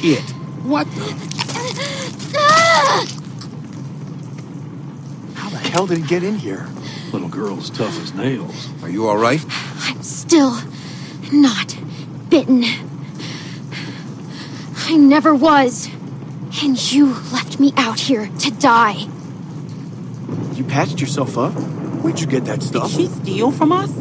shit. What the? How the hell did he get in here? Little girl's tough as nails. Are you all right? I'm still not bitten. I never was. And you left me out here to die. You patched yourself up? Where'd you get that Did stuff? she steal from us?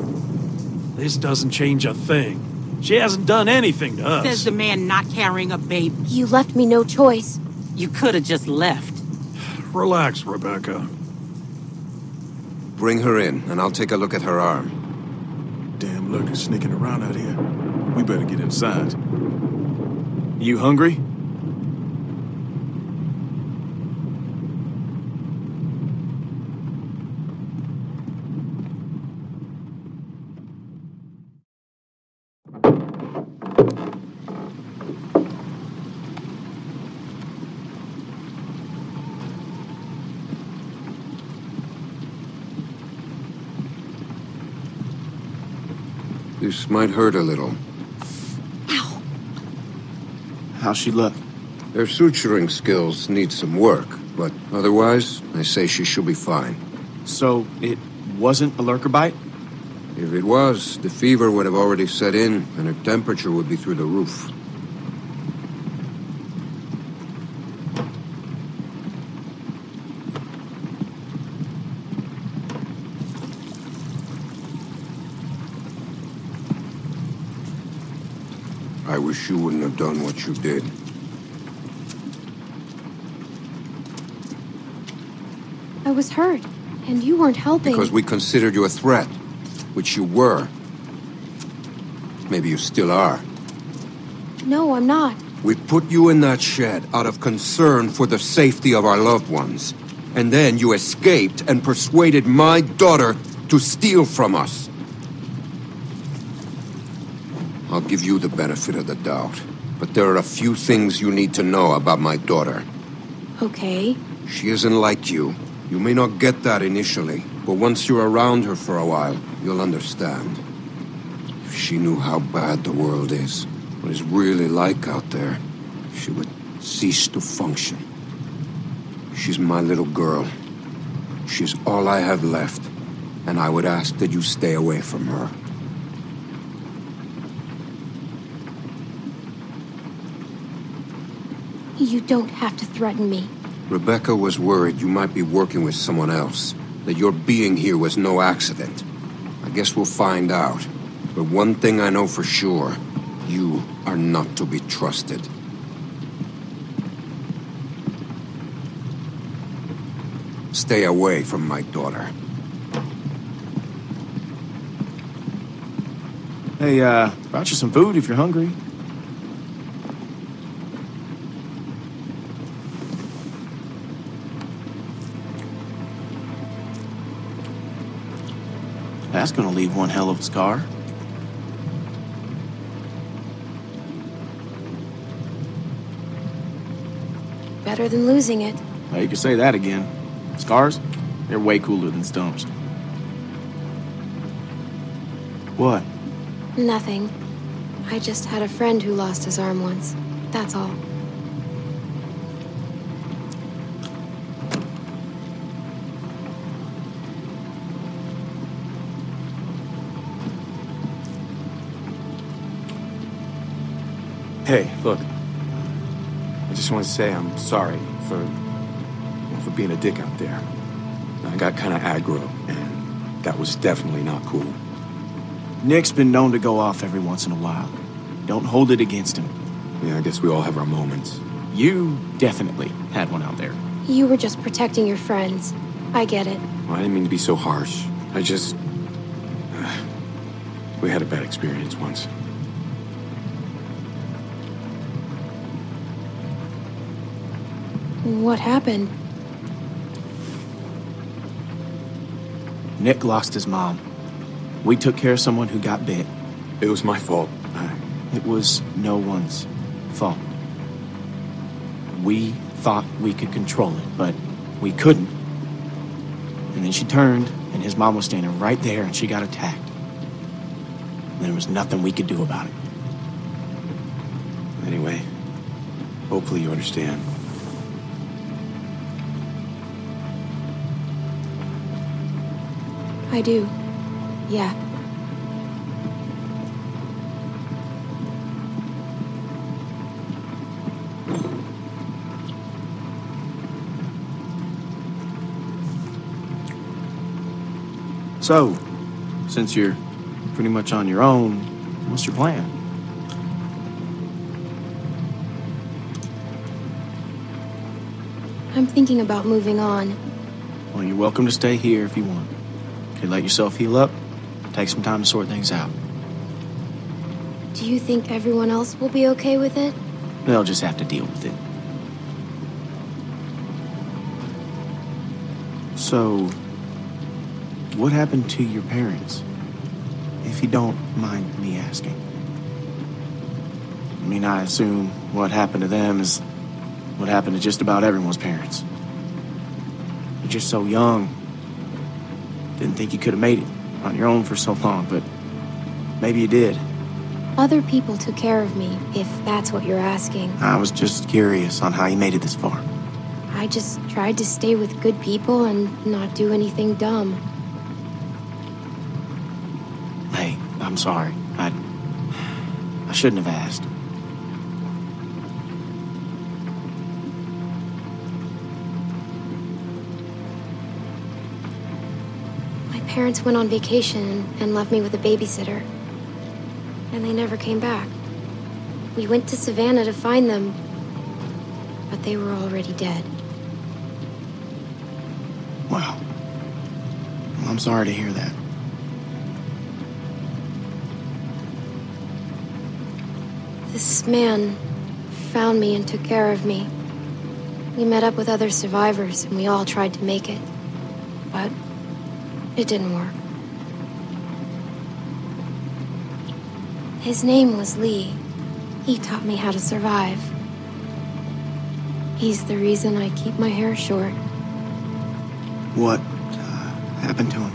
This doesn't change a thing. She hasn't done anything to us. Says the man not carrying a baby. You left me no choice. You could have just left. Relax, Rebecca. Bring her in, and I'll take a look at her arm. Damn lurkers sneaking around out here. We better get inside. You hungry? This might hurt a little. Ow. How's she look? Her suturing skills need some work, but otherwise, I say she should be fine. So, it wasn't a lurker bite? If it was, the fever would have already set in, and her temperature would be through the roof. I wish you wouldn't have done what you did. I was hurt, and you weren't helping. Because we considered you a threat, which you were. Maybe you still are. No, I'm not. We put you in that shed out of concern for the safety of our loved ones. And then you escaped and persuaded my daughter to steal from us. I'll give you the benefit of the doubt, but there are a few things you need to know about my daughter. Okay. She isn't like you. You may not get that initially, but once you're around her for a while, you'll understand. If she knew how bad the world is, what it's really like out there, she would cease to function. She's my little girl. She's all I have left, and I would ask that you stay away from her. You don't have to threaten me. Rebecca was worried you might be working with someone else, that your being here was no accident. I guess we'll find out. But one thing I know for sure, you are not to be trusted. Stay away from my daughter. Hey, brought you some food if you're hungry. That's gonna leave one hell of a scar. Better than losing it. Well, you can say that again. Scars? They're way cooler than stumps. What? Nothing. I just had a friend who lost his arm once. That's all. Hey, look. I just want to say I'm sorry for being a dick out there. I got kind of aggro, and that was definitely not cool. Nick's been known to go off every once in a while. Don't hold it against him. Yeah, I guess we all have our moments. You definitely had one out there. You were just protecting your friends. I get it. Well, I didn't mean to be so harsh. I just... we had a bad experience once. What happened? Nick lost his mom. We took care of someone who got bit. It was my fault. It was no one's fault. We thought we could control it, but we couldn't. And then she turned, and his mom was standing right there, and she got attacked. And there was nothing we could do about it. Anyway, Hopefully you understand. I do. Yeah. So, since you're pretty much on your own, what's your plan? I'm thinking about moving on. Well, you're welcome to stay here if you want. Okay, let yourself heal up. Take some time to sort things out. Do you think everyone else will be okay with it? They'll just have to deal with it. So, what happened to your parents? If you don't mind me asking. I mean, I assume what happened to them is what happened to just about everyone's parents. You're just so young. Didn't think you could have made it on your own for so long, but maybe you did. Other people took care of me, if that's what you're asking. I was just curious on how you made it this far. I just tried to stay with good people and not do anything dumb. Hey, I'm sorry. I shouldn't have asked. My parents went on vacation and left me with a babysitter. And they never came back. We went to Savannah to find them, but they were already dead. Wow. Well, I'm sorry to hear that. This man found me and took care of me. We met up with other survivors and we all tried to make it. But it didn't work. His name was Lee. He taught me how to survive. He's the reason I keep my hair short. What happened to him?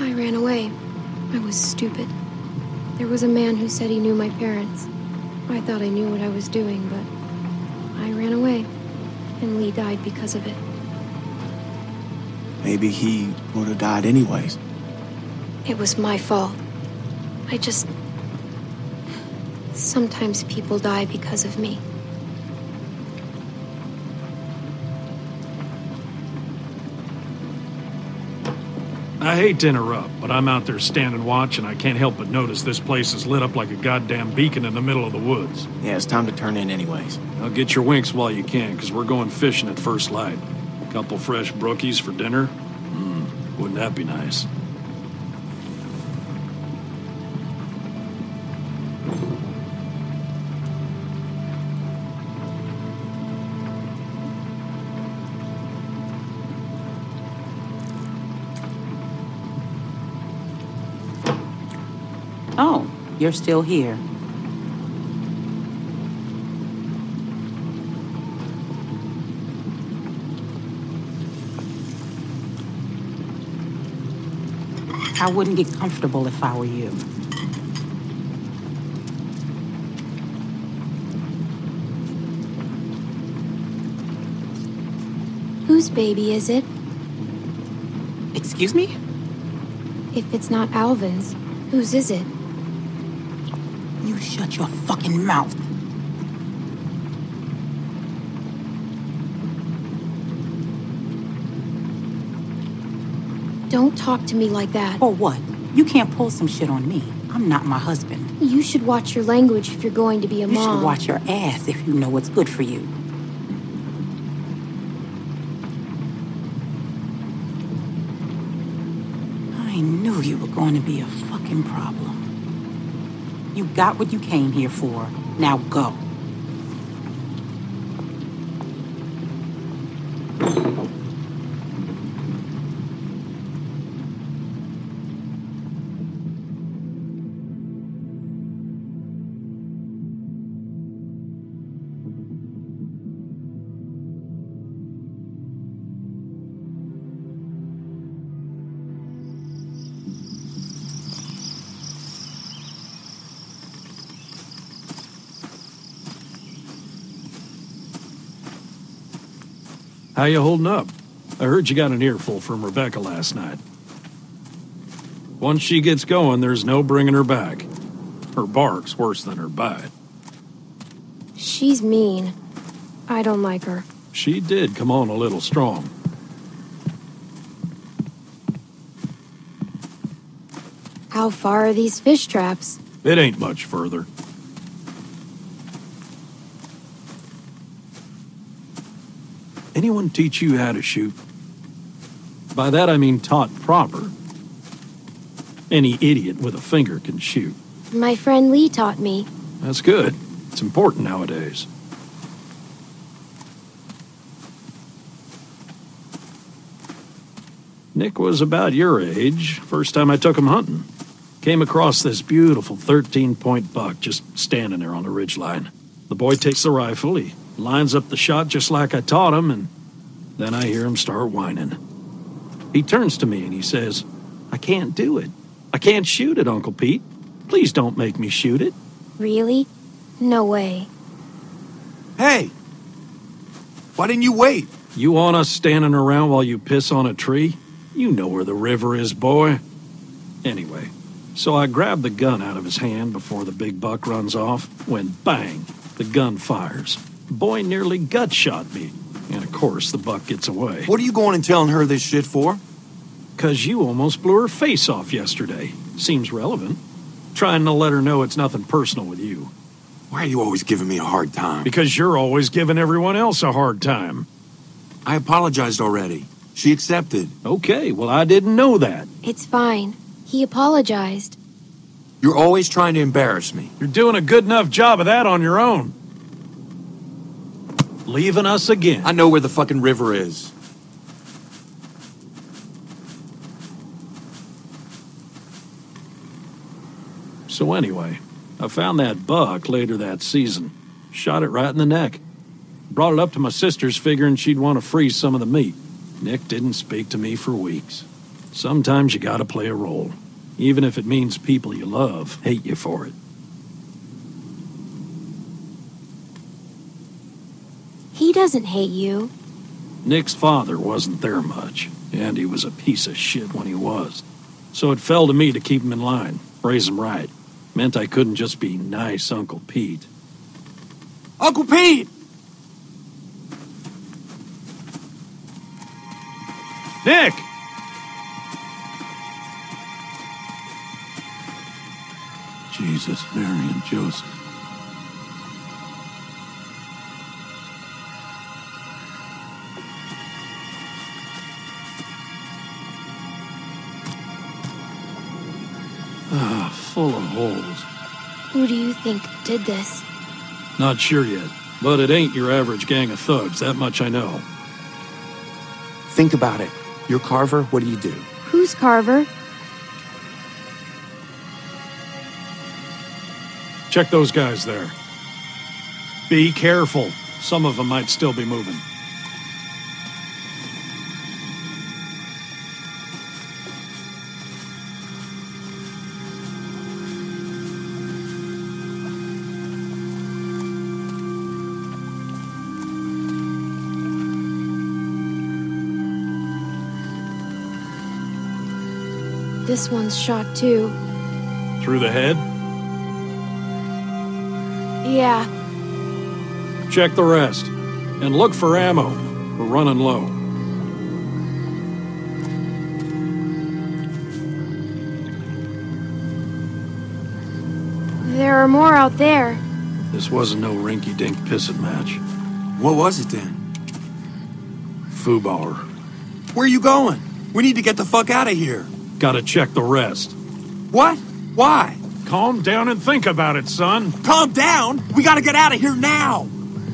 I ran away. I was stupid. There was a man who said he knew my parents. I thought I knew what I was doing, but I ran away. And Lee died because of it. Maybe he would have died anyways. It was my fault. Sometimes people die because of me. I hate to interrupt, but I'm out there standing watch and I can't help but notice this place is lit up like a goddamn beacon in the middle of the woods. Yeah, it's time to turn in anyways. Now get your winks while you can, because we're going fishing at first light. Couple fresh brookies for dinner? Wouldn't that be nice? Oh, you're still here. I wouldn't get comfortable if I were you. Whose baby is it? Excuse me? If it's not Alvin's, whose is it? You shut your fucking mouth. Don't talk to me like that. Or what? You can't pull some shit on me. I'm not my husband. You should watch your language if you're going to be a You mom. should watch your ass if you know what's good for you. I knew you were going to be a fucking problem. You got what you came here for. Now go. How you holding up? I heard you got an earful from Rebecca last night. Once she gets going, there's no bringing her back. Her bark's worse than her bite. She's mean. I don't like her. She did come on a little strong. How far are these fish traps? It ain't much further. Anyone teach you how to shoot? By that I mean taught proper. Any idiot with a finger can shoot. My friend Lee taught me. That's good. It's important nowadays. Nick was about your age, first time I took him hunting. Came across this beautiful 13-point buck just standing there on the ridgeline. The boy takes the rifle, he lines up the shot just like I taught him, and then I hear him start whining. He turns to me and he says, "I can't do it. I can't shoot it, Uncle Pete. Please don't make me shoot it." Really? No way. Hey! Why didn't you wait? You want us standing around while you piss on a tree? You know where the river is, boy. Anyway, so I grabbed the gun out of his hand before the big buck runs off, when bang, the gun fires. The boy nearly gut shot me, and of course the buck gets away. What are you going and telling her this shit for? 'Cause you almost blew her face off yesterday. Seems relevant. Trying to let her know it's nothing personal with you. Why are you always giving me a hard time? Because you're always giving everyone else a hard time. I apologized already. She accepted. Okay, well I didn't know that. It's fine. He apologized. You're always trying to embarrass me. You're doing a good enough job of that on your own. Leaving us again. I know where the fucking river is. So anyway, I found that buck later that season. Shot it right in the neck. Brought it up to my sister's figuring she'd want to freeze some of the meat. Nick didn't speak to me for weeks. Sometimes you gotta play a role, even if it means people you love hate you for it. He doesn't hate you. Nick's father wasn't there much, and he was a piece of shit when he was. So it fell to me to keep him in line, raise him right. Meant I couldn't just be nice Uncle Pete. Uncle Pete! Nick! Jesus, Mary, and Joseph. Full of holes. Who do you think did this? Not sure yet, but it ain't your average gang of thugs, that much I know. Think about it. You're Carver, what do you do? Who's Carver? Check those guys there. Be careful. Some of them might still be moving. This one's shot too. Through the head? Yeah. Check the rest. And look for ammo. We're running low. There are more out there. This wasn't no rinky-dink pissing match. What was it then? Fooballer. Where are you going? We need to get the fuck out of here. Gotta check the rest. What? Why? Calm down and think about it, son. Calm down! We gotta get out of here now!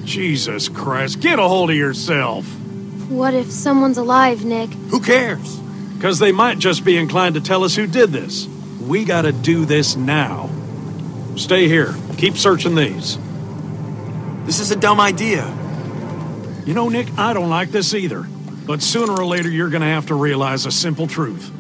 Jesus Christ, get a hold of yourself. What if someone's alive, Nick? Who cares? Because they might just be inclined to tell us who did this. We gotta do this now. Stay here. Keep searching these. This is a dumb idea. You know, Nick, I don't like this either. But sooner or later, you're gonna have to realize a simple truth.